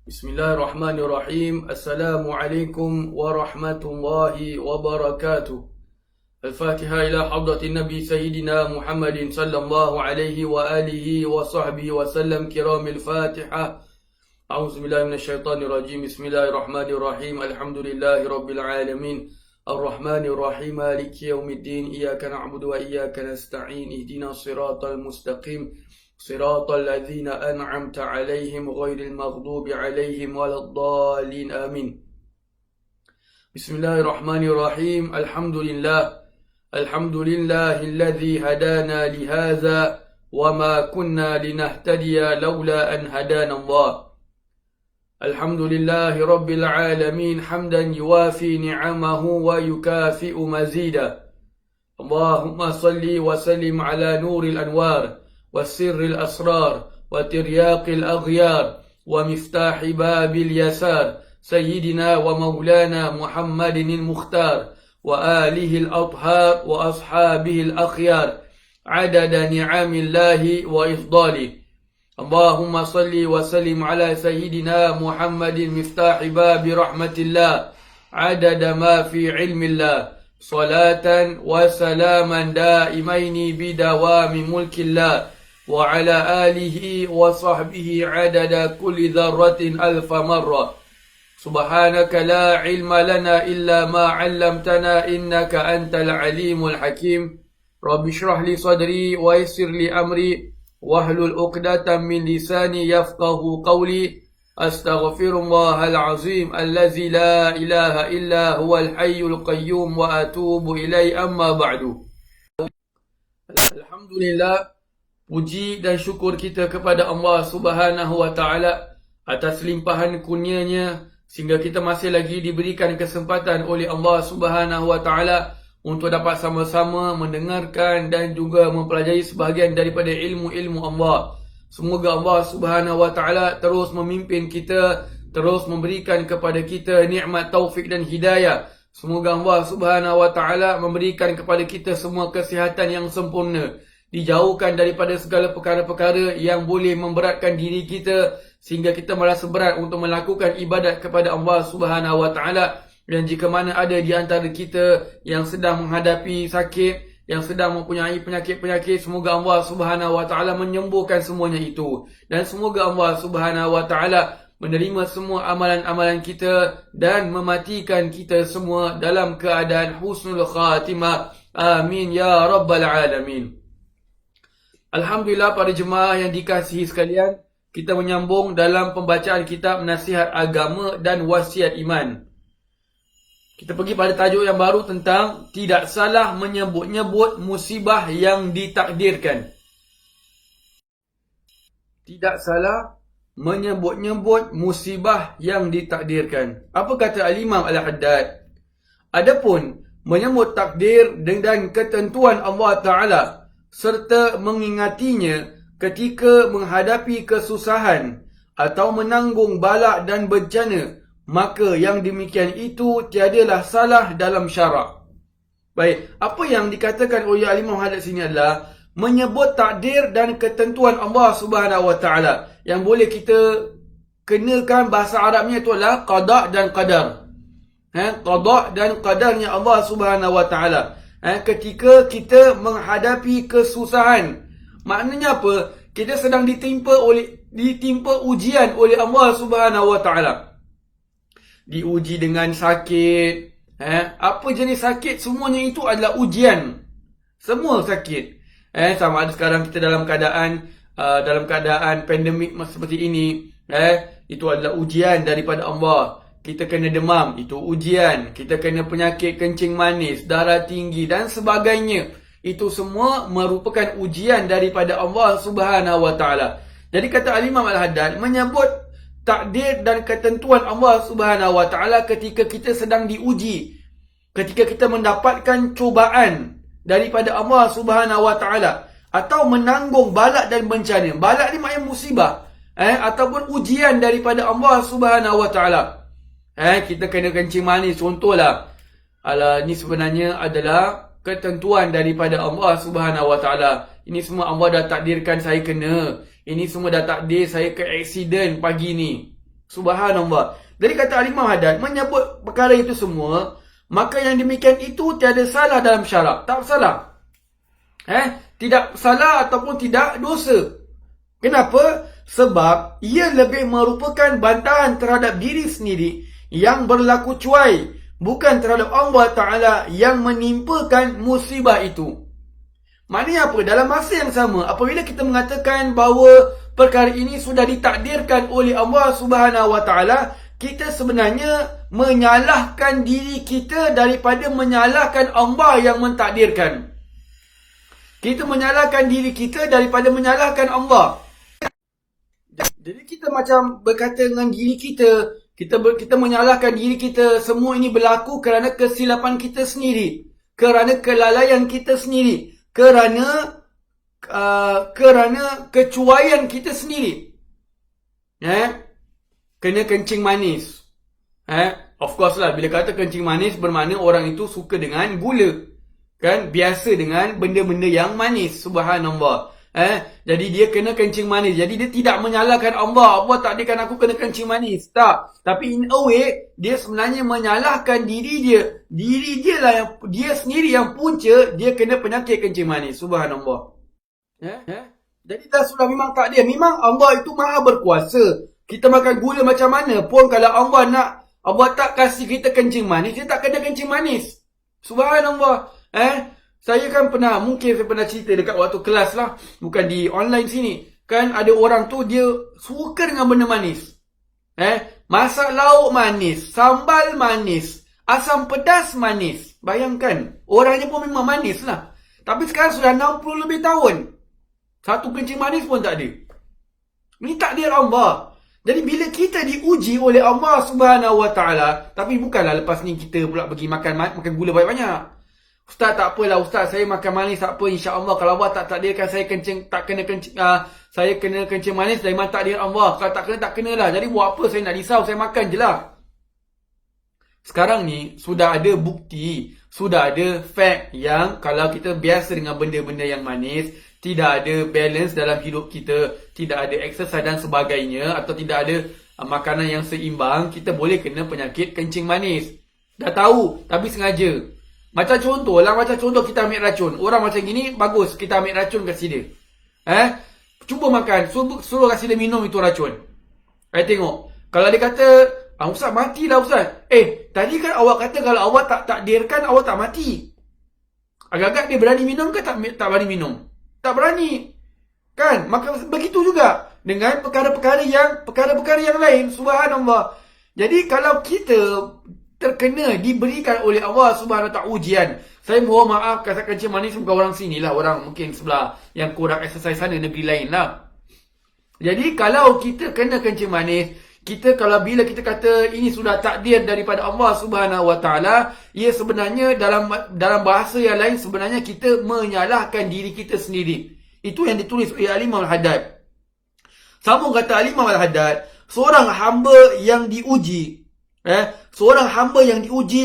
بسم الله الرحمن الرحيم. السلام عليكم ورحمة الله وبركاته. الفاتحة إلى حضرة النبي سيدنا محمد صلى الله عليه وآله وصحبه وسلم. كرام الفاتحة. أعوذ بالله من الشيطان الرجيم. بسم الله الرحمن الرحيم. الحمد لله رب العالمين الرحمن الرحيم مالك يوم الدين. إياك نعبد وإياك نستعين. اهدنا الصراط المستقيم صراط الذين أنعمت عليهم غير المغضوب عليهم ولا الضالين آمين. بسم الله الرحمن الرحيم. الحمد لله الذي هدانا لهذا وما كنا لنهتدي لولا أن هدانا الله. الحمد لله رب العالمين حمدا يوافي نعمه ويكافئ مزيدا. اللهم صل وسلم على نور الأنوار وسر الأسرار وترياق الأغيار ومفتاح باب اليسار سيدنا ومولانا محمد المختار وآله الأطهار وأصحابه الأخيار عدد نعم الله وإفضاله. اللهم صل وسلم على سيدنا محمد مفتاح باب رحمة الله عدد ما في علم الله صلاة وسلاما دائمين بدوام ملك الله وعلى آله وصحبه عدد كل ذرة ألف مرة. سبحانك لا علم لنا إلا ما علمتنا إنك أنت العليم الحكيم. رب اشرح لي صدري ويسر لي أمري واحلل عقدة من لساني يفقه قولي. أستغفر الله العظيم الذي لا إله إلا هو الحي القيوم وأتوب إليه. أما بعد. Alhamdulillah, puji dan syukur kita kepada Allah Subhanahu wa Ta'ala atas limpahan kurnianya sehingga kita masih lagi diberikan kesempatan oleh Allah Subhanahu wa Ta'ala untuk dapat sama-sama mendengarkan dan juga mempelajari sebahagian daripada ilmu-ilmu Allah. Semoga Allah Subhanahu wa Ta'ala terus memimpin kita, terus memberikan kepada kita nikmat taufik dan hidayah. Semoga Allah Subhanahu wa Ta'ala memberikan kepada kita semua kesihatan yang sempurna, dijauhkan daripada segala perkara-perkara yang boleh memberatkan diri kita sehingga kita merasa berat untuk melakukan ibadat kepada Allah Subhanahu wa Ta'ala. Dan jika mana ada di antara kita yang sedang menghadapi sakit, yang sedang mempunyai penyakit-penyakit, semoga Allah Subhanahu wa Ta'ala menyembuhkan semuanya itu. Dan semoga Allah Subhanahu wa Ta'ala menerima semua amalan-amalan kita dan mematikan kita semua dalam keadaan husnul khatimah. Amin ya rabbal alamin. Alhamdulillah, para jemaah yang dikasihi sekalian, kita menyambung dalam pembacaan kitab Nasihat Agama dan Wasiat Iman. Kita pergi pada tajuk yang baru tentang tidak salah menyebut-nyebut musibah yang ditakdirkan. Tidak salah menyebut-nyebut musibah yang ditakdirkan. Apa kata Al-Imam Al-Haddad? Adapun menyebut takdir dan ketentuan Allah Ta'ala serta mengingatinya ketika menghadapi kesusahan atau menanggung bala dan bencana, maka yang demikian itu tiadalah salah dalam syarak. Baik, apa yang dikatakan oleh Al-Imam Haddad sini adalah menyebut takdir dan ketentuan Allah Subhanahu wa Ta'ala. Yang boleh kita kenakan bahasa Arabnya itu adalah qada dan qadar. Qada dan qadarnya Allah Subhanahu wa Ta'ala. Ketika kita menghadapi kesusahan, maknanya apa? Kita sedang ditimpa ujian oleh Allah Subhanahu wa Ta'ala. Diuji dengan sakit, apa jenis sakit, semuanya itu adalah ujian. Semua sakit. Sama ada sekarang kita dalam keadaan pandemik seperti ini, itu adalah ujian daripada Allah. Kita kena demam, itu ujian. Kita kena penyakit kencing manis, darah tinggi dan sebagainya. Itu semua merupakan ujian daripada Allah Subhanahu wa Ta'ala. Jadi kata Al-Imam Al-Haddad, menyebut takdir dan ketentuan Allah Subhanahu wa Ta'ala ketika kita sedang diuji, ketika kita mendapatkan cubaan daripada Allah Subhanahu wa Ta'ala, atau menanggung balak dan bencana. Balak ni maknanya musibah, ataupun ujian daripada Allah Subhanahu wa Ta'ala. Kita kena kencing manis contohlah. Ini sebenarnya adalah ketentuan daripada Allah Subhanahu wa Ta'ala. Ini semua Allah dah takdirkan saya kena. Ini semua dah takdir saya ke aksiden pagi ni. Subhanallah. Jadi kata Al-Imam Haddad menyebut perkara itu semua, maka yang demikian itu tiada salah dalam syarak. Tak salah. Tidak salah ataupun tidak dosa. Kenapa? Sebab ia lebih merupakan bantahan terhadap diri sendiri yang berlaku cuai, bukan terhadap Allah Ta'ala yang menimpakan musibah itu. Maknanya apa? Dalam masa yang sama, apabila kita mengatakan bahawa perkara ini sudah ditakdirkan oleh Allah Subhanahu Wa Ta'ala, kita sebenarnya menyalahkan diri kita daripada menyalahkan Allah yang mentakdirkan. Kita menyalahkan diri kita daripada menyalahkan Allah. Jadi kita macam berkata dengan diri kita, kita menyalahkan diri kita, semua ini berlaku kerana kesilapan kita sendiri, kerana kelalaian kita sendiri, kerana kecuaian kita sendiri. Kena kencing manis. Of course lah, bila kata kencing manis bermakna orang itu suka dengan gula. Kan, biasa dengan benda-benda yang manis. Subhanallah. Jadi dia kena kencing manis. Jadi dia tidak menyalahkan Allah. Allah takdirkan aku kena kencing manis. Tak. Tapi in a way, dia sebenarnya menyalahkan diri dia. Diri dia lah yang, dia sendiri yang punca dia kena penyakit kencing manis. Subhanallah. Jadi dah sudah memang takdir. Memang Allah itu maha berkuasa. Kita makan gula macam mana pun, kalau Allah nak, Allah tak kasih kita kencing manis, dia tak kena kencing manis. Subhanallah. Saya kan pernah, mungkin saya pernah cerita dekat waktu kelas lah, bukan di online sini. Kan ada orang tu dia suka dengan benda manis. Masak lauk manis, sambal manis, asam pedas manis. Bayangkan, orangnya pun memang manis lah. Tapi sekarang sudah 60 lebih tahun, satu kencing manis pun tak ada. Ini takdir Allah. Jadi bila kita diuji oleh Allah Subhanahu Wa Ta'ala, tapi bukanlah lepas ni kita pula pergi makan gula banyak-banyak. Ustaz, tak apalah Ustaz, saya makan manis tak apa, insya-Allah kalau Allah tak takdirkan saya saya kena kencing manis, memang takdir Allah. Kalau tak kena, tak kenalah. Jadi buat apa saya nak risau, saya makan je lah. Sekarang ni sudah ada bukti, sudah ada fact yang kalau kita biasa dengan benda-benda yang manis, tidak ada balance dalam hidup kita, tidak ada exercise dan sebagainya, atau tidak ada makanan yang seimbang, kita boleh kena penyakit kencing manis. Dah tahu, tapi sengaja. Macam contoh kita ambil racun. Orang macam gini, bagus kita ambil racun kasi dia. Cuba makan, suruh kasi dia minum itu racun. Tengok. Kalau dia kata, Ustaz matilah Ustaz. Tadi kan awak kata kalau awak tak takdirkan, awak tak mati. Agak-agak dia berani minum ke tak berani minum? Tak berani. Kan? Maka begitu juga dengan perkara-perkara yang lain. Subhanallah. Jadi kalau kita terkena diberikan oleh Allah Subhanahu Wa Ta'ala ujian. Saya mohon maaf, kata kencing manis bukan orang sini lah, orang mungkin sebelah yang kurang exercise sana, negeri lain lah. Jadi kalau kita kena kencing manis, kalau bila kita kata ini sudah takdir daripada Allah Subhanahu Wa Ta'ala, ia sebenarnya dalam bahasa yang lain sebenarnya kita menyalahkan diri kita sendiri. Itu yang ditulis oleh Al-Imam Al-Haddad. Sambung kata Al-Imam Al-Haddad, seorang hamba yang diuji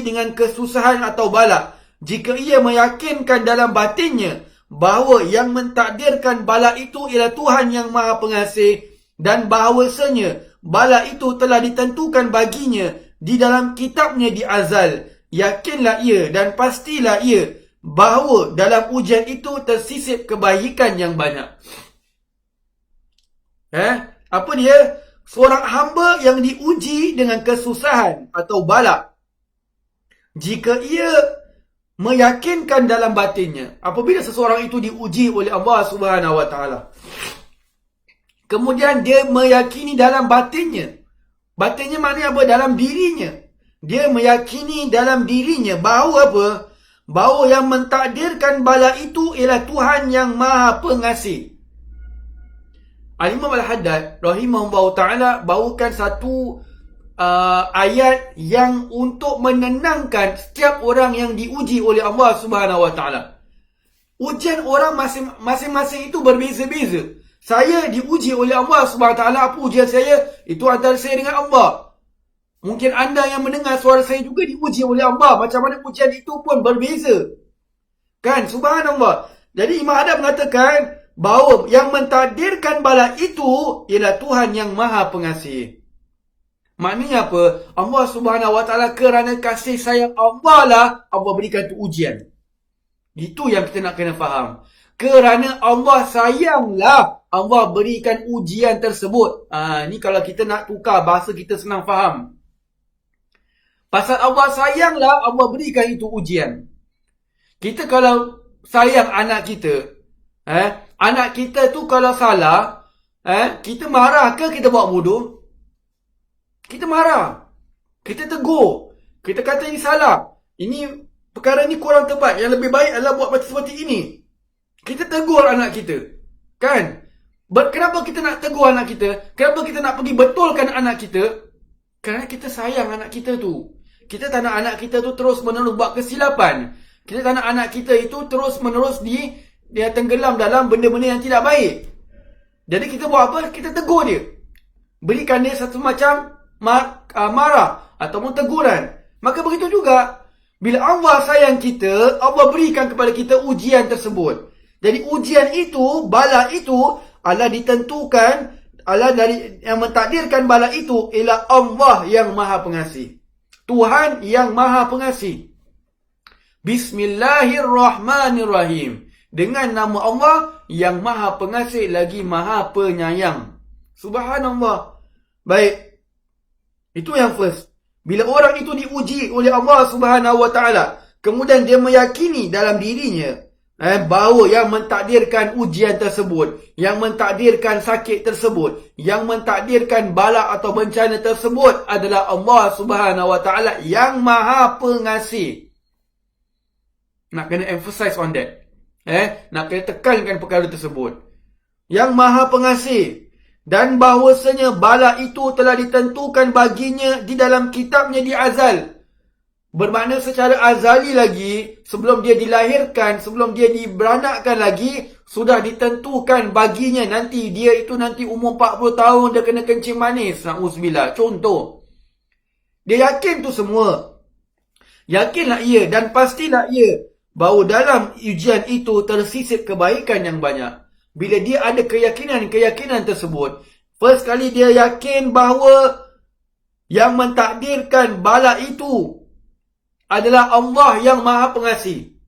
dengan kesusahan atau bala, jika ia meyakinkan dalam batinnya bahawa yang mentakdirkan bala itu ialah Tuhan yang Maha Pengasih, dan bahawasanya bala itu telah ditentukan baginya di dalam kitabnya di azal, yakinlah ia dan pastilah ia bahawa dalam ujian itu tersisip kebaikan yang banyak. Apa dia? Seorang hamba yang diuji dengan kesusahan atau bala, jika ia meyakinkan dalam batinnya, apabila seseorang itu diuji oleh Allah Subhanahu Wa Ta'ala, kemudian dia meyakini dalam batinnya maknanya apa? Dalam dirinya, dia meyakini dalam dirinya bahawa apa? Bahawa yang mentakdirkan bala itu ialah Tuhan yang Maha Pengasih. Al-Imam Al-Haddad rahimahullah ta'ala bawakan satu ayat yang untuk menenangkan setiap orang yang diuji oleh Allah Subhanahu Wa Ta'ala. Ujian orang masing-masing itu berbeza-beza. Saya diuji oleh Allah Subhanahu Wa Ta'ala. Apa ujian saya? Itu antara saya dengan Allah. Mungkin anda yang mendengar suara saya juga diuji oleh Allah. Macam mana ujian itu pun berbeza. Kan? Subhanallah. Jadi Imam Haddad mengatakan bahawa yang mentakdirkan bala itu ialah Tuhan yang Maha Pengasih. Maknanya apa? Allah Subhanahu Wa Taala kerana kasih sayang Allah lah Allah berikan tu ujian. Itu yang kita nak kena faham. Kerana Allah sayanglah Allah berikan ujian tersebut. Ni kalau kita nak tukar bahasa kita senang faham. Pasal Allah sayanglah Allah berikan itu ujian. Kita kalau sayang anak kita, anak kita tu kalau salah, kita marah ke kita buat bodoh? Kita marah. Kita tegur. Kita kata ini salah. Ini perkara ni kurang tepat. Yang lebih baik adalah buat seperti ini. Kita tegur anak kita. Kan? Kenapa kita nak tegur anak kita? Kenapa kita nak pergi betulkan anak kita? Kerana kita sayang anak kita tu. Kita tak nak anak kita tu terus menerus buat kesilapan. Kita tak nak anak kita itu terus menerus dia tenggelam dalam benda-benda yang tidak baik. Jadi kita buat apa? Kita tegur dia. Berikan dia satu macam marah ataupun teguran. Maka begitu juga bila Allah sayang kita, Allah berikan kepada kita ujian tersebut. Jadi ujian itu, bala itu adalah ditentukan, adalah dari yang mentakdirkan bala itu ialah Allah yang Maha Pengasih. Tuhan yang Maha Pengasih. Bismillahirrahmanirrahim. Dengan nama Allah yang Maha Pengasih lagi Maha Penyayang. Subhanallah. Baik. Itu yang first. Bila orang itu diuji oleh Allah Subhanahu Wa Taala, kemudian dia meyakini dalam dirinya bahawa yang mentakdirkan ujian tersebut, yang mentakdirkan sakit tersebut, yang mentakdirkan bala atau bencana tersebut adalah Allah Subhanahu Wa Taala yang Maha Pengasih. Nak kena emphasize on that. Nak kena tekankan perkara tersebut. Yang Maha Pengasih. Dan bahawasanya bala itu telah ditentukan baginya di dalam kitabnya di azal. Bermakna secara azali lagi, sebelum dia dilahirkan, sebelum dia diberanakkan lagi, sudah ditentukan baginya nanti. Dia itu nanti umur 40 tahun, dia kena kencing manis. Na'udzubillah. Contoh. Dia yakin tu semua. Yakinlah ia dan pastilah ia bahawa dalam ujian itu tersisip kebaikan yang banyak. Bila dia ada keyakinan tersebut, first kali dia yakin bahawa yang mentakdirkan bala itu adalah Allah yang Maha Pengasih.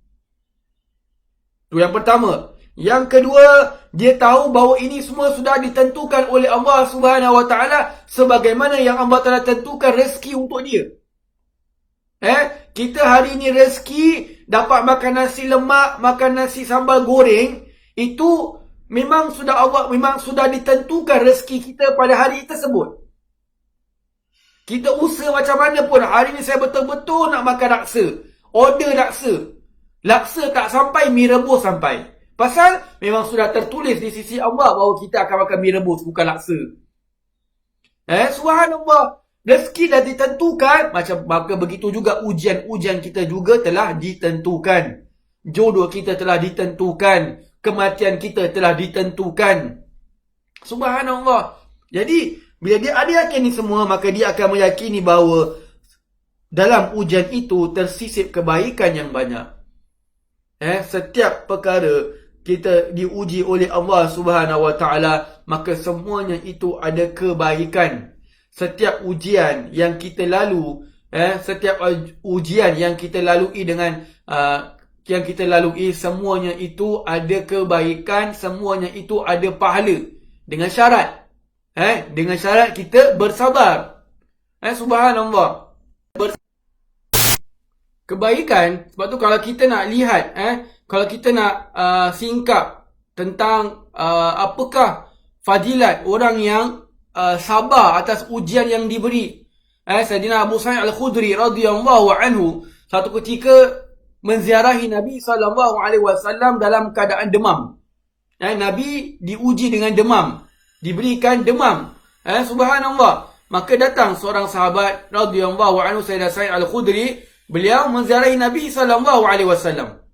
Itu yang pertama. Yang kedua, dia tahu bahawa ini semua sudah ditentukan oleh Allah Subhanahu Wa Taala sebagaimana yang Allah telah tentukan rezeki untuk dia. Kita hari ini rezeki dapat makan nasi lemak, makan nasi sambal goreng, itu memang sudah ditentukan rezeki kita pada hari tersebut. Kita usaha macam mana pun, hari ni saya betul-betul nak makan laksa. Order laksa. Laksa tak sampai, mi rebus sampai. Pasal memang sudah tertulis di sisi Allah bahawa kita akan makan mi rebus, bukan laksa. Subhanallah. Rezeki dah ditentukan, maka begitu juga ujian-ujian kita juga telah ditentukan. Jodoh kita telah ditentukan. Kematian kita telah ditentukan. Subhanallah. Jadi, bila dia ada yakin ni semua, maka dia akan meyakini bahawa dalam ujian itu tersisip kebaikan yang banyak. Setiap perkara kita diuji oleh Allah Subhanahu Wa Taala, maka semuanya itu ada kebaikan. Setiap ujian yang kita lalui, setiap ujian yang kita lalui semuanya itu ada kebaikan, semuanya itu ada pahala. Dengan syarat. Dengan syarat kita bersabar. Subhanallah. Kebaikan, sebab tu kalau kita nak lihat, kalau kita nak singkap tentang apakah fadilat orang yang sabar atas ujian yang diberi. Sayyidina Abu Sa'id Al-Khudri radhiyallahu anhu satu ketika menziarahi Nabi SAW dalam keadaan demam. Nabi diuji dengan demam. Diberikan demam. Subhanallah. Maka datang seorang sahabat radhiyallahu anhu, Sayyidina Sa'id Al-Khudri. Beliau menziarahi Nabi SAW.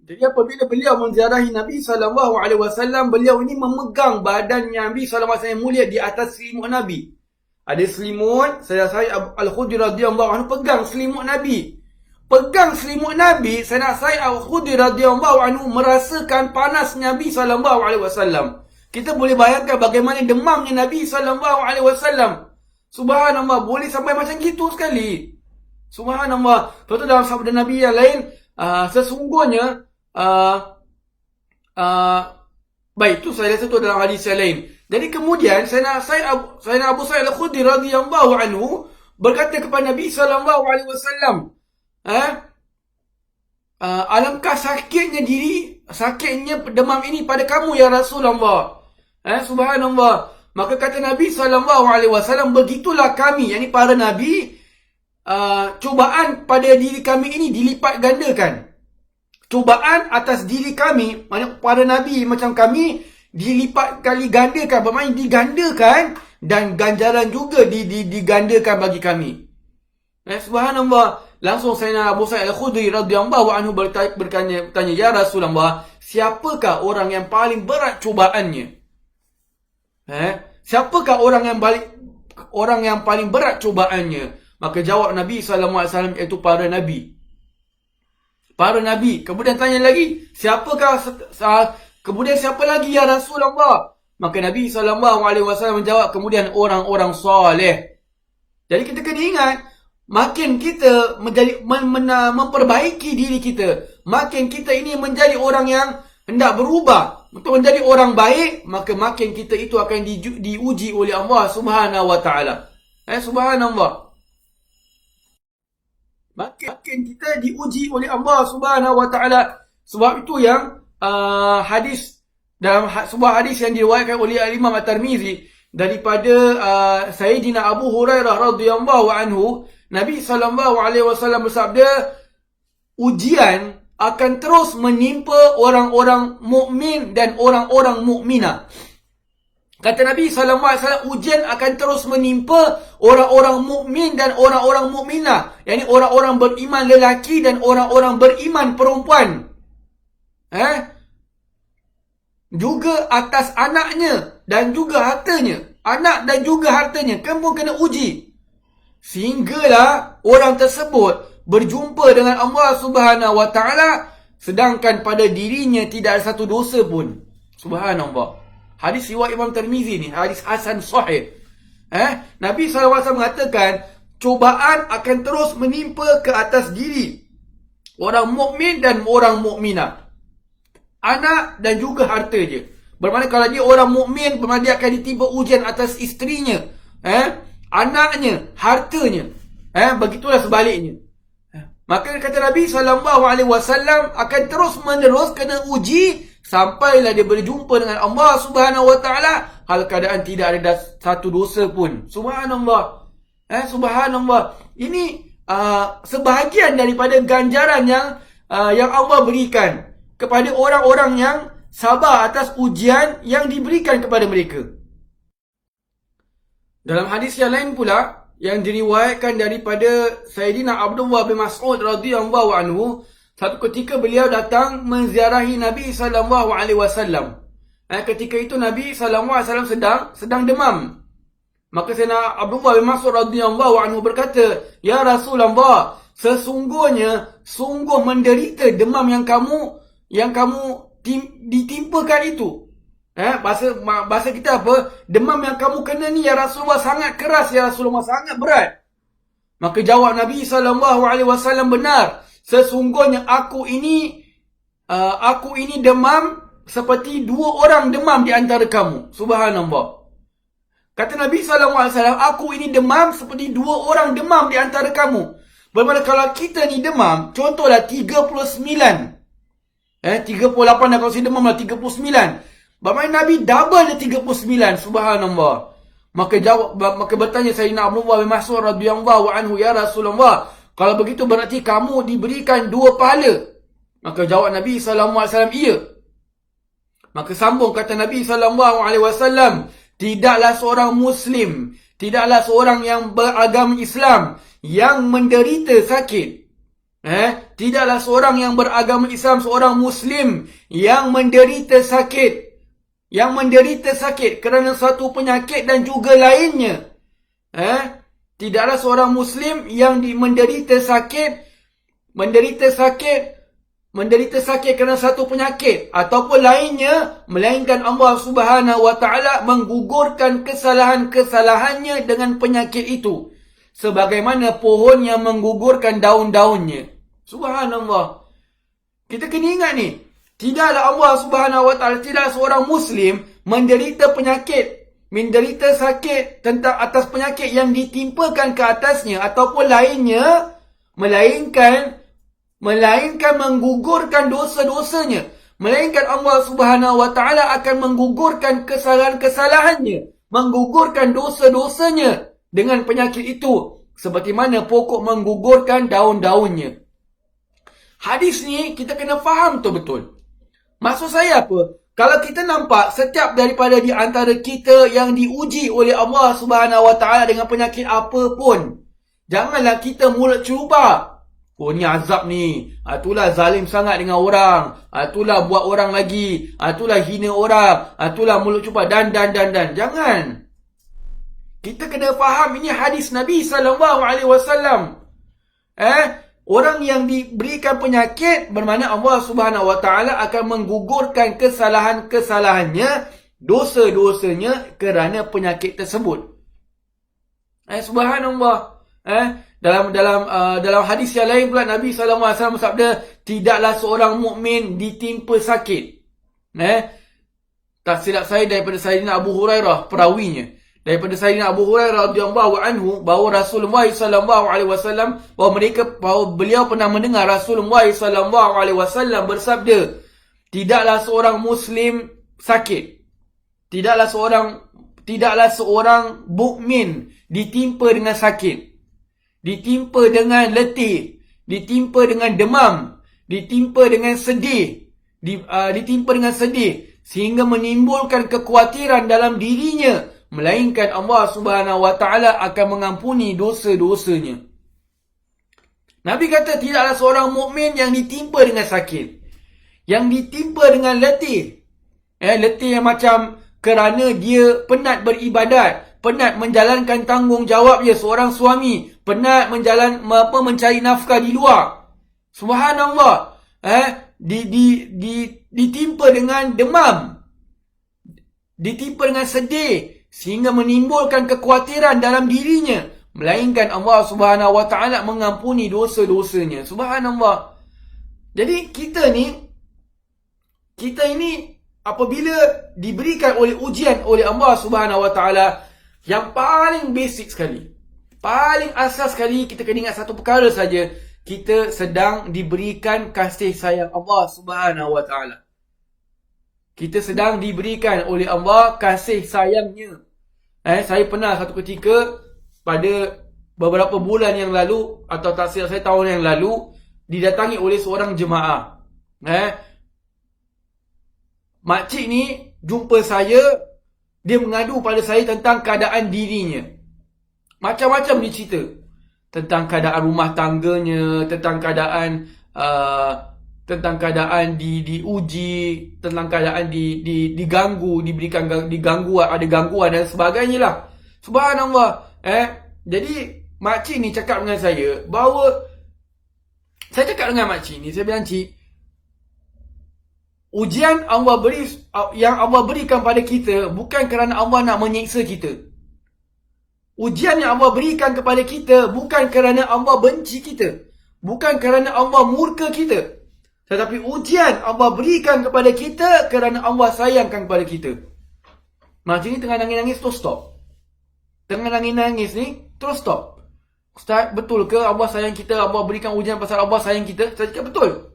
Jadi apabila beliau menziarahi Nabi SAW, beliau ini memegang badan Nabi SAW yang mulia di atas selimut Nabi. Ada selimut, Sayyidina Sa'id Al-Khudri radhiyallahu anhu pegang selimut Nabi. Pegang selimut Nabi, Sayyidina Sa'id Al-Khudri radhiyallahu anhu merasakan panas Nabi SAW. Kita boleh bayangkan bagaimana demamnya Nabi SAW. Subhanallah, boleh sampai macam gitu sekali. Subhanallah. Lepas tu dalam sabda Nabi yang lain, sesungguhnya baik, itu saya rasa tu dalam hadis yang lain. Jadi kemudian Sayyidina Abu Sa'id Al-Khudri radhiyallahu anhu berkata kepada Nabi sallallahu alaihi wasallam, alangkah sakitnya demam ini pada kamu ya Rasulullah. Subhanallah. Maka kata Nabi sallallahu alaihi wasallam, begitulah kami, yakni para nabi, cubaan pada diri kami ini dilipat gandakan. Cubaan atas diri kami, maknanya para nabi macam kami, dilipat kali gandakan, bermakna digandakan, dan ganjaran juga digandakan bagi kami. Subhanallah. Langsung Sayyidina Abu Sa'id Al-Khudri radhiyallahu anhu bertanya, ya Rasulullah, siapakah orang yang paling berat cubaannya? Siapakah orang yang paling berat cubaannya? Maka jawab Nabi sallallahu alaihi wasallam, iaitu para nabi. Para nabi. Kemudian tanya lagi, kemudian siapa lagi ya Rasulullah? Maka Nabi sallallahu alaihi wasallam menjawab, kemudian orang-orang soleh. Jadi kita kena ingat, makin kita memperbaiki diri kita, makin kita ini menjadi orang yang hendak berubah untuk menjadi orang baik, maka makin kita itu akan diuji oleh Allah Subhanahu wa taala. Subhanallah. Makin kita diuji oleh Allah Subhanahu wa taala. Sebab itu yang hadis, dalam sebuah hadis yang diriwayatkan oleh Imam At-Tirmizi daripada Sayyidina Abu Hurairah radhiyallahu anhu, Nabi sallallahu alaihi wasallam bersabda, ujian akan terus menimpa orang-orang mukmin dan orang-orang mukminah. Kata Nabi SAW, ujian akan terus menimpa orang-orang mukmin dan orang-orang mukminah. yakni orang-orang beriman lelaki dan orang-orang beriman perempuan. Juga atas anaknya dan juga hartanya. Anak dan juga hartanya, kamu pun kena uji. Sehinggalah orang tersebut berjumpa dengan Allah Subhanahu wa taala, sedangkan pada dirinya tidak ada satu dosa pun. Subhanallah. Hadis riwayat Imam Tirmizi ni, hadis hasan sahih. Nabi SAW mengatakan, cubaan akan terus menimpa ke atas diri orang mukmin dan orang mukminah, anak dan juga harta je. Bermakna kalau dia orang mukmin, bermakna dia akan ditimpa ujian atas isterinya, anaknya, hartanya. Begitulah sebaliknya. Maka kata Nabi SAW, akan terus menerus kena uji sampailah dia berjumpa dengan Allah Subhanahu wa taala hal keadaan tidak ada satu dosa pun. Subhanallah. Subhanallah. Ini sebahagian daripada ganjaran yang Allah berikan kepada orang-orang yang sabar atas ujian yang diberikan kepada mereka. Dalam hadis yang lain pula yang diriwayatkan daripada Sayyidina Abdullah bin Mas'ud radhiyallahu anhu, satu ketika beliau datang menziarahi Nabi sallallahu alaihi wasallam. Ketika itu Nabi sallallahu alaihi wasallam sedang demam. Maka Sayyidina Abdullah bin Mas'ud radhiyallahu anhu berkata, "Ya Rasulullah, sungguh menderita demam yang kamu ditimpakan itu." Bahasa kita apa? Demam yang kamu kena ni ya Rasulullah sangat keras ya Rasulullah, sangat berat. Maka jawab Nabi sallallahu alaihi wasallam, "Benar. Sesungguhnya aku ini demam seperti dua orang demam di antara kamu." Subhanallah. Kata Nabi SAW, aku ini demam seperti dua orang demam di antara kamu. Bermakna kalau kita ni demam, contohlah 39. 38 dah, kalau si demam lah 39. Bermakna Nabi double dia 39. Subhanallah. Maka bertanya Sayyidina Abdullah bin Mas'ud radhiyallahu anhu, "Ya Rasulullah, kalau begitu berarti kamu diberikan dua pahala?" Maka jawab Nabi SAW, "Iya." Maka sambung kata Nabi SAW, "Tidaklah seorang Muslim, tidaklah seorang yang beragama Islam yang menderita sakit. Tidaklah seorang yang beragama Islam, seorang Muslim yang menderita sakit. Yang menderita sakit kerana satu penyakit dan juga lainnya. Tidaklah seorang Muslim yang menderita sakit menderita sakit kerana satu penyakit ataupun lainnya, melainkan Allah Subhanahu wa taala menggugurkan kesalahan-kesalahannya dengan penyakit itu, sebagaimana pohon yang menggugurkan daun-daunnya. Subhanallah. Kita kena ingat ni, tidaklah Allah Subhanahu wa taala, tidak seorang Muslim menderita penyakit, menderita sakit tentang atas penyakit yang ditimpakan ke atasnya ataupun lainnya, melainkan menggugurkan dosa-dosanya, melainkan Allah Subhanahu wa taala akan menggugurkan kesalahan-kesalahannya, menggugurkan dosa-dosanya dengan penyakit itu, seperti mana pokok menggugurkan daun-daunnya. Hadis ni kita kena faham betul. Maksud saya apa? Kalau kita nampak setiap daripada di antara kita yang diuji oleh Allah Subhanahu wa taala dengan penyakit apa pun, janganlah kita mulut cuba. Oh, ni azab ni. Itulah zalim sangat dengan orang. Itulah buat orang lagi. Itulah hina orang. Itulah mulut cuba. Dan. Jangan. Kita kena faham ini hadis Nabi SAW. Orang yang diberikan penyakit, bermakna Allah Subhanahu wa taala akan menggugurkan kesalahan-kesalahannya, dosa-dosanya kerana penyakit tersebut. Subhanallah. Dalam hadis yang lain pula Nabi SAW bersabda, tidaklah seorang mukmin ditimpa sakit. Tak silap saya daripada Sayyidina Abu Hurairah, perawinya. Daripada Sayyidina Abu Hurairah radhiyallahu anhu, bahawa Rasulullah SAW, bahawa beliau pernah mendengar Rasulullah SAW bersabda, tidaklah seorang Muslim sakit, tidaklah seorang mukmin ditimpa dengan sakit, ditimpa dengan letih, ditimpa dengan demam, ditimpa dengan sedih, sehingga menimbulkan kekhawatiran dalam dirinya, melainkan Allah Subhanahu wa taala akan mengampuni dosa-dosanya. Nabi kata tidaklah seorang mukmin yang ditimpa dengan sakit, yang ditimpa dengan letih. Letih yang macam kerana dia penat beribadat, penat menjalankan tanggungjawab dia seorang suami, penat mencari nafkah di luar. Subhanallah. Ditimpa dengan demam, ditimpa dengan sedih, sehingga menimbulkan kekhawatiran dalam dirinya, melainkan Allah Subhanahu wa taala mengampuni dosa-dosanya. Subhanallah. Jadi kita ini apabila diberikan oleh ujian oleh Allah Subhanahu wa taala, yang paling basic sekali, paling asas sekali, kita kena ingat satu perkara saja, kita sedang diberikan kasih sayang Allah Subhanahu wa taala. Kita sedang diberikan oleh Allah kasih sayangnya. Saya pernah satu ketika pada beberapa bulan yang lalu, atau tak silap saya tahun yang lalu, didatangi oleh seorang jemaah. Makcik ni jumpa saya, dia mengadu pada saya tentang keadaan dirinya. Macam-macam dia cerita. Tentang keadaan rumah tangganya, tentang keadaan diuji, tentang keadaan diganggu, diganggu, ada gangguan dan sebagainya lah. Subhanallah. Jadi makcik ni cakap dengan saya bahawa, saya cakap dengan makcik ni, saya bilang, cik, ujian yang Allah berikan pada kita bukan kerana Allah nak menyiksa kita. Ujian yang Allah berikan kepada kita bukan kerana Allah benci kita, bukan kerana Allah murka kita, tetapi ujian Allah berikan kepada kita kerana Allah sayangkan kepada kita. Macam ni tengah nangis-nangis, terus stop. Tengah nangis-nangis ni, terus stop. Ustaz, betul ke Allah sayang kita? Allah berikan ujian pasal Allah sayang kita? Saya cakap betul.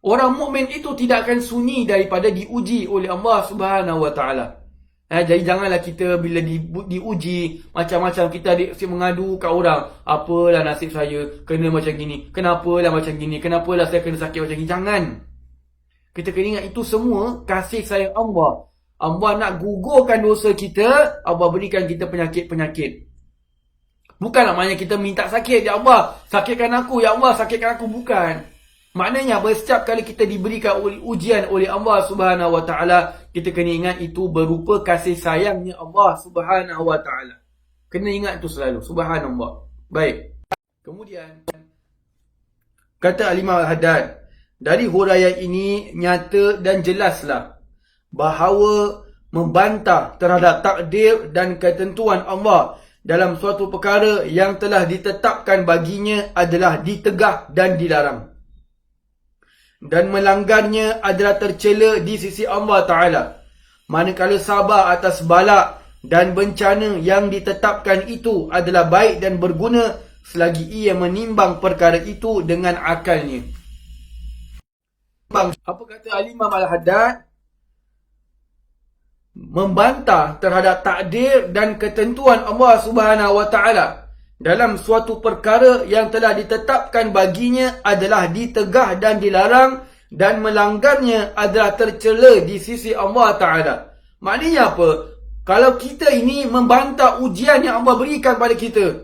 Orang mukmin itu tidak akan sunyi daripada diuji oleh Allah Subhanahu wa taala. Jadi janganlah kita bila diuji macam-macam kita mengadu kat orang, apalah nasib saya kena macam gini, kenapalah macam gini, kenapalah saya kena sakit macam gini. Jangan. Kita kena ingat itu semua kasih sayang Allah. Allah nak gugurkan dosa kita, Allah berikan kita penyakit-penyakit. Bukanlah maknanya kita minta sakit, ya Allah sakitkan aku, ya Allah sakitkan aku, bukan. Maknanya setiap kali kita diberikan ujian oleh Allah Subhanahu wa taala, kita kena ingat itu berupa kasih sayangnya Allah Subhanahu wa taala. Kena ingat itu selalu. Subhanallah. Baik. Kemudian kata Al-Imam Al-Haddad, Dari huraian ini nyata dan jelaslah bahawa membantah terhadap takdir dan ketentuan Allah dalam suatu perkara yang telah ditetapkan baginya adalah ditegah dan dilarang. Dan melanggarnya adalah tercela di sisi Allah Ta'ala. Manakala sabar atas balak dan bencana yang ditetapkan itu adalah baik dan berguna selagi ia menimbang perkara itu dengan akalnya. Apa kata Al-Imam Al-Haddad? Membantah terhadap takdir dan ketentuan Allah Subhanahu Wa Ta'ala dalam suatu perkara yang telah ditetapkan baginya adalah ditegah dan dilarang, dan melanggarnya adalah tercela di sisi Allah Ta'ala. Maknanya apa? Kalau kita ini membantah ujian yang Allah berikan pada kita,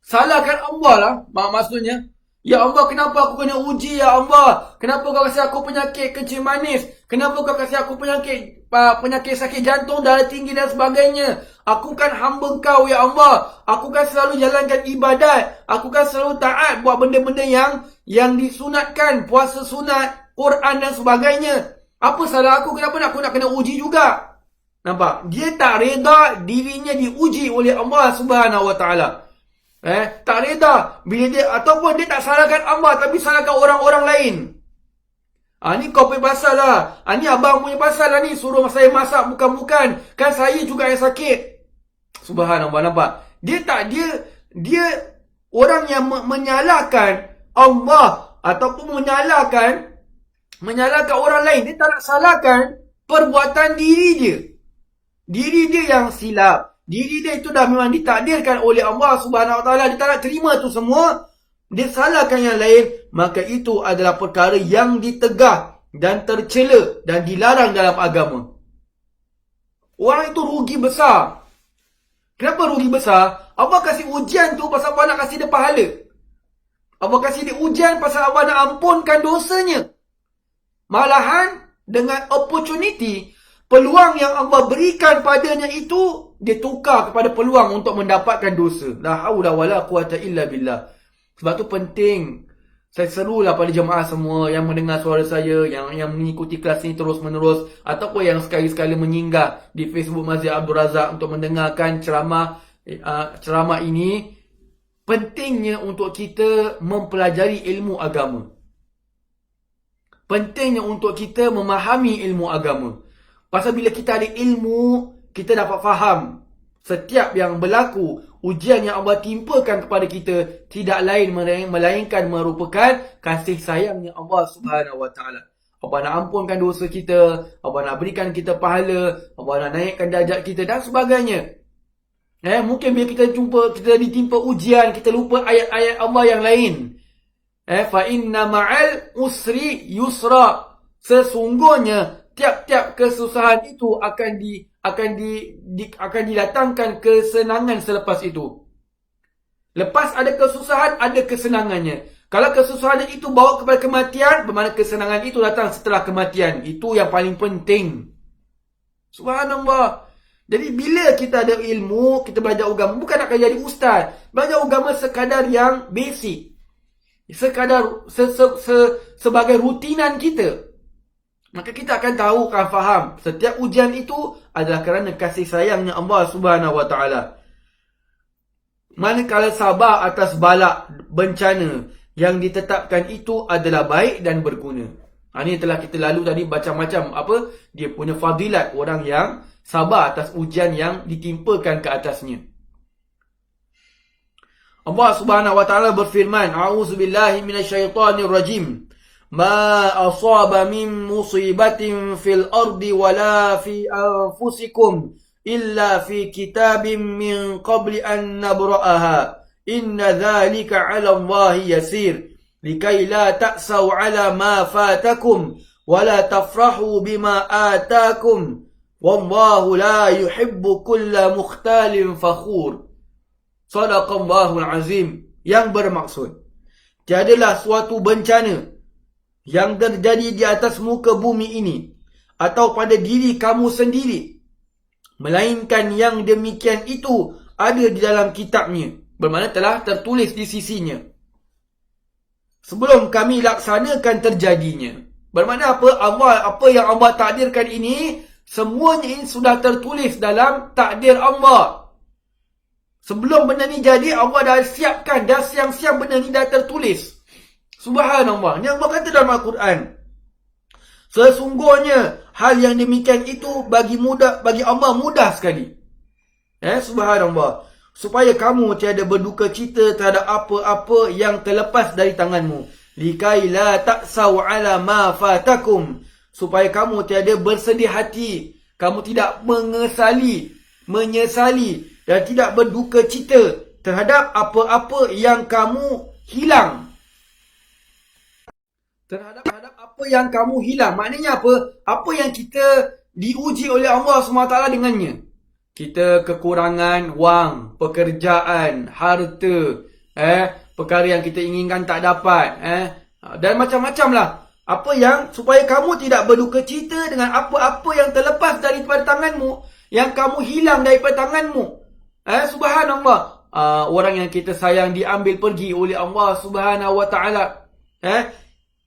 salahkan Allah lah maksudnya. Ya Allah, kenapa aku kena uji ya Allah? Kenapa kau kasih aku penyakit kencing manis? Kenapa kau kasih aku penyakit sakit jantung, darah tinggi dan sebagainya? Aku kan hamba kau ya Allah. Aku kan selalu jalankan ibadat. Aku kan selalu taat buat benda-benda yang disunatkan, puasa sunat, Quran dan sebagainya. Apa salah aku? Kenapa aku nak kena uji juga? Nampak? Dia tak reda dirinya diuji oleh Allah Subhanahu Wa Ta'ala. Tak reda bila dia, ataupun dia tak salahkan Allah tapi salahkan orang-orang lain. Ni kau punya pasal lah. Ni abang punya pasal lah ni, suruh saya masak bukan-bukan. Kan saya juga yang sakit. Subhanallah, nampak? Dia orang yang menyalahkan Allah ataupun menyalahkan orang lain. Dia tak nak salahkan perbuatan diri dia. Diri dia yang silap. Diri dia itu dah memang ditakdirkan oleh Allah Subhanahu Wa Ta'ala. Dia tak nak terima tu semua. Dia salahkan yang lain. Maka itu adalah perkara yang ditegah dan tercela dan dilarang dalam agama. Orang itu rugi besar. Kenapa rugi besar? Allah kasih ujian tu pasal Allah nak kasih dia pahala. Allah kasih dia ujian pasal Allah nak ampunkan dosanya. Malahan dengan opportunity, peluang yang Allah berikan padanya itu, dia tukar kepada peluang untuk mendapatkan dosa. La haula wala quwata illa billah. Sebab tu penting. Saya serulah pada jemaah semua yang mendengar suara saya, yang mengikuti kelas ini terus menerus, ataupun yang sekali-sekala menyinggah di Facebook Masjid Abdul Razak untuk mendengarkan ceramah ini. Pentingnya untuk kita mempelajari ilmu agama. Pentingnya untuk kita memahami ilmu agama. Pasal bila kita ada ilmu, kita dapat faham setiap yang berlaku, ujian yang Allah timpakan kepada kita tidak lain melainkan merupakan kasih sayangnya Allah Subhanahu Wa Ta'ala. Allah nak ampunkan dosa kita, Allah nak berikan kita pahala, Allah nak naikkan darjat kita dan sebagainya. Mungkin bila kita ditimpa ujian, kita lupa ayat-ayat Allah yang lain. Fa inna ma'al usri yusra. Sesungguhnya tiap-tiap kesusahan itu akan didatangkan kesenangan selepas itu. Lepas ada kesusahan, ada kesenangannya. Kalau kesusahan itu bawa kepada kematian, bermakna kesenangan itu datang setelah kematian. Itu yang paling penting. Subhanallah. Jadi bila kita ada ilmu, kita belajar agama, bukan nak jadi ustaz. Belajar agama sekadar yang basic. Sekadar sebagai rutinan kita. Maka kita akan tahu, akan faham. Setiap ujian itu adalah kerana kasih sayangnya Allah Subhanahu Wa Ta'ala. Manakala sabar atas balak, bencana yang ditetapkan itu adalah baik dan berguna. Ini telah kita lalu tadi macam-macam dia punya fadilat orang yang sabar atas ujian yang ditimpakan ke atasnya. Allah Subhanahu Wa Ta'ala berfirman, A'udzubillahi minasyaitonirrajim. Ma asaba min musibatin fil ardi wala fi anfusikum illa fi kitabin min qabli an nabra'aha. Inna dhalika 'ala Allahi yasir. Likai la ta'saw 'ala ma fatakum wala tafrahu bima atakum. Wallahu la yuhibbu kulla mukhtalin fakhur. Sadaqallahul azim. Yang bermaksud, tiadalah suatu bencana yang terjadi di atas muka bumi ini atau pada diri kamu sendiri, melainkan yang demikian itu ada di dalam kitabnya. Bermakna telah tertulis di sisinya. sebelum kami laksanakan terjadinya. Bermakna apa? Apa yang Allah takdirkan ini, semuanya ini sudah tertulis dalam takdir Allah. Sebelum benda ni jadi, Allah dah siapkan, dah siang-siang benda ni dah tertulis. Subhanallah. Ini Allah kata dalam Al-Quran. Sesungguhnya hal yang demikian itu bagi Allah mudah sekali. Subhanallah. Supaya kamu tiada berduka cita terhadap apa-apa yang terlepas dari tanganmu. Likai la ta'saw ala ma fatakum. Supaya kamu tiada bersedih hati. Kamu tidak menyesali dan tidak berduka cita terhadap apa-apa yang kamu hilang. Terhadap apa yang kamu hilang. Maknanya apa? Apa yang kita diuji oleh Allah SWT dengannya. Kita kekurangan wang, pekerjaan, harta, perkara yang kita inginkan tak dapat, dan macam-macam lah. Apa yang supaya kamu tidak berduka cita dengan apa-apa yang terlepas daripada tanganmu, yang kamu hilang daripada tanganmu. Subhanallah. Orang yang kita sayang diambil pergi oleh Allah Subhanahu Wa Taala.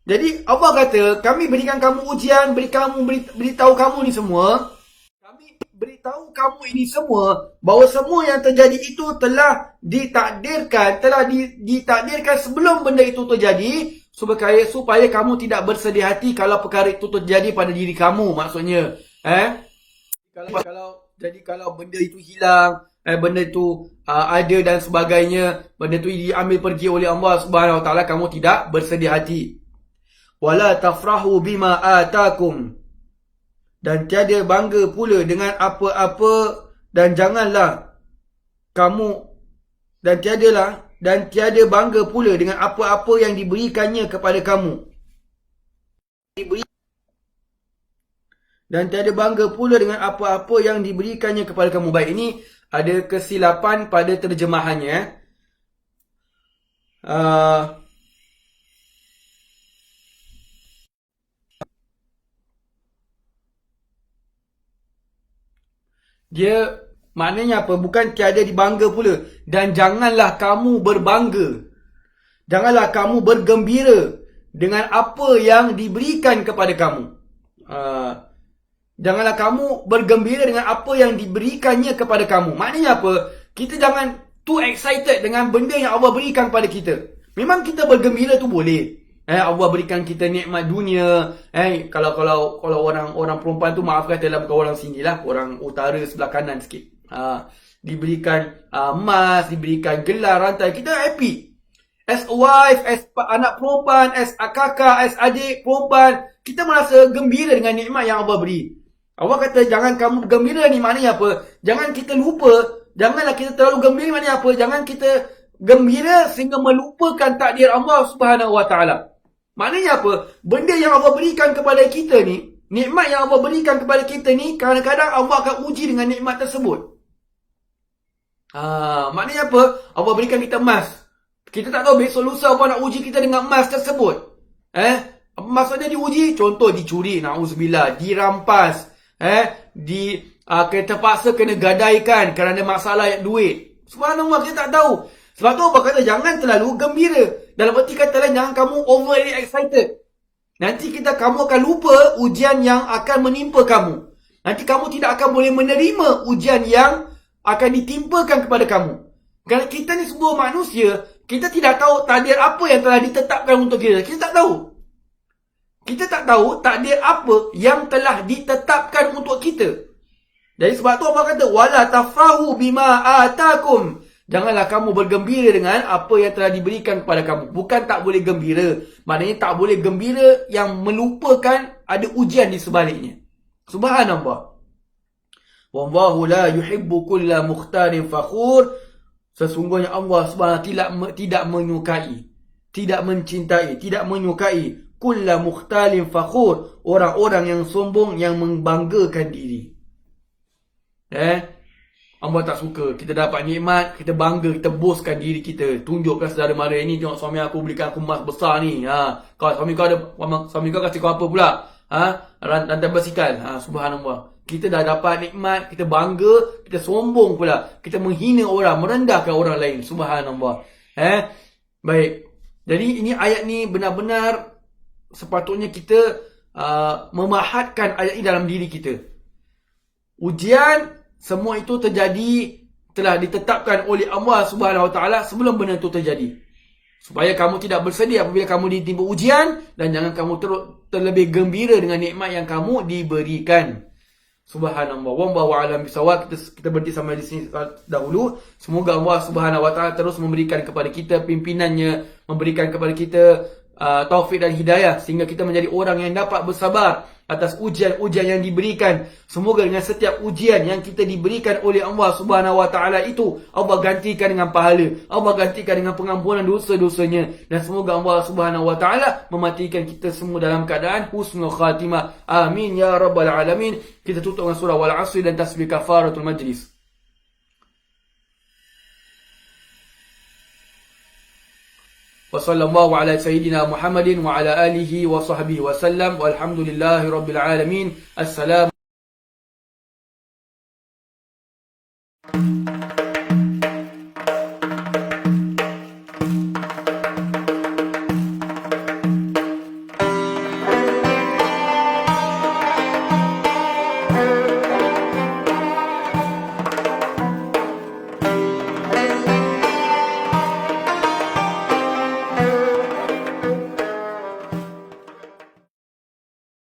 Jadi Allah kata, kami berikan kamu ujian, beritahu kamu ni semua. Kami beritahu kamu ini semua bahawa semua yang terjadi itu telah ditakdirkan, ditakdirkan sebelum benda itu terjadi, supaya kamu tidak bersedih hati kalau perkara itu terjadi pada diri kamu, maksudnya. Kalau benda itu hilang, benda itu ada dan sebagainya, benda itu diambil pergi oleh Allah Subhanahu Wa Taala, kamu tidak bersedih hati. Wala tafrahu bima atakum, dan tiada bangga pula dengan apa-apa, dan janganlah kamu dan tiada bangga pula dengan apa-apa yang diberikannya kepada kamu. Dan tiada bangga pula dengan apa-apa yang diberikannya kepada kamu. Baik, ini ada kesilapan pada terjemahannya. Dia maknanya apa? Bukan tiada dibangga pula. Dan janganlah kamu berbangga. Janganlah kamu bergembira dengan apa yang diberikan kepada kamu. Janganlah kamu bergembira dengan apa yang diberikannya kepada kamu. Maknanya apa? Kita jangan too excited dengan benda yang Allah berikan kepada kita. Memang kita bergembira tu boleh. Allah berikan kita nikmat dunia. Kalau orang perempuan tu, maaf kata lah, bukan orang sini lah, orang utara sebelah kanan sikit. Diberikan emas, diberikan gelar, rantai, kita happy. As a wife, as anak perempuan, as kakak, as adik perempuan, kita merasa gembira dengan nikmat yang Allah beri. Allah kata jangan kamu gembira ni, maknanya apa? Jangan kita lupa, janganlah kita terlalu gembira, maknanya apa? Jangan kita gembira sehingga melupakan takdir Allah Subhanahu Wa Taala. Maknanya apa? Benda yang Allah berikan kepada kita ni, nikmat yang Allah berikan kepada kita ni, kadang-kadang Allah akan uji dengan nikmat tersebut. Maknanya apa? Allah berikan kita emas. Kita tak tahu besok lusa Allah nak uji kita dengan emas tersebut. Maksudnya diuji, contoh dicuri, na'udzubillah, dirampas, terpaksa kena gadaikan kerana masalah duit. Subhanallah, kita tak tahu. Sebab tu Allah kata jangan terlalu gembira. Dalam erti kata lain, jangan kamu overly excited. Nanti kamu akan lupa ujian yang akan menimpa kamu. Nanti kamu tidak akan boleh menerima ujian yang akan ditimpakan kepada kamu. Kerana kita ni semua manusia, kita tidak tahu takdir apa yang telah ditetapkan untuk kita. Kita tak tahu. Kita tak tahu takdir apa yang telah ditetapkan untuk kita. Jadi sebab tu Allah kata wala tafrahu bima atakum. Janganlah kamu bergembira dengan apa yang telah diberikan kepada kamu. Bukan tak boleh gembira. Maknanya tak boleh gembira yang melupakan ada ujian di sebaliknya. Subhanallah. Wallahu la yuhibbu kulla mukhtarin fakhur. Sesungguhnya Allah SWT tidak menyukai, tidak mencintai, tidak menyukai kulla mukhtalin fakhur, orang-orang yang sombong, yang membanggakan diri. Allah tak suka. Kita dapat nikmat, kita bangga, kita boskan diri kita. Tunjukkan saudara mara ini, tengok suami aku belikan aku emas besar ni. Suami kau kasih kau apa pula? Rantai basikal. Subhanallah. Kita dah dapat nikmat, kita bangga, kita sombong pula. Kita menghina orang, merendahkan orang lain. Subhanallah. Baik. Jadi ini ayat ni benar-benar sepatutnya kita memahatkan ayat ini dalam diri kita. Ujian semua itu telah ditetapkan oleh Allah Subhanahu Wa Taala sebelum benda itu terjadi. Supaya kamu tidak bersedih apabila kamu ditimpa ujian, dan jangan kamu terlebih gembira dengan nikmat yang kamu diberikan. Subhanallah. Wallahu a'lam bishawab. Kita berhenti sampai di sini dahulu. Semoga Allah Subhanahu Wa Taala terus memberikan kepada kita pimpinannya, memberikan kepada kita taufik dan hidayah sehingga kita menjadi orang yang dapat bersabar atas ujian-ujian yang diberikan. Semoga dengan setiap ujian yang kita diberikan oleh Allah Subhanahu Wa Taala itu, Allah gantikan dengan pahala, Allah gantikan dengan pengampunan dosa-dosanya, dan semoga Allah Subhanahu Wa Taala mematikan kita semua dalam keadaan husnul khatimah. Amin ya rabbal alamin. Kita tutup dengan surah Wal Asr dan tasbih kafaratul majlis. وصلى الله على سيدنا محمد وعلى آله وصحبه وسلم والحمد لله رب العالمين. السلام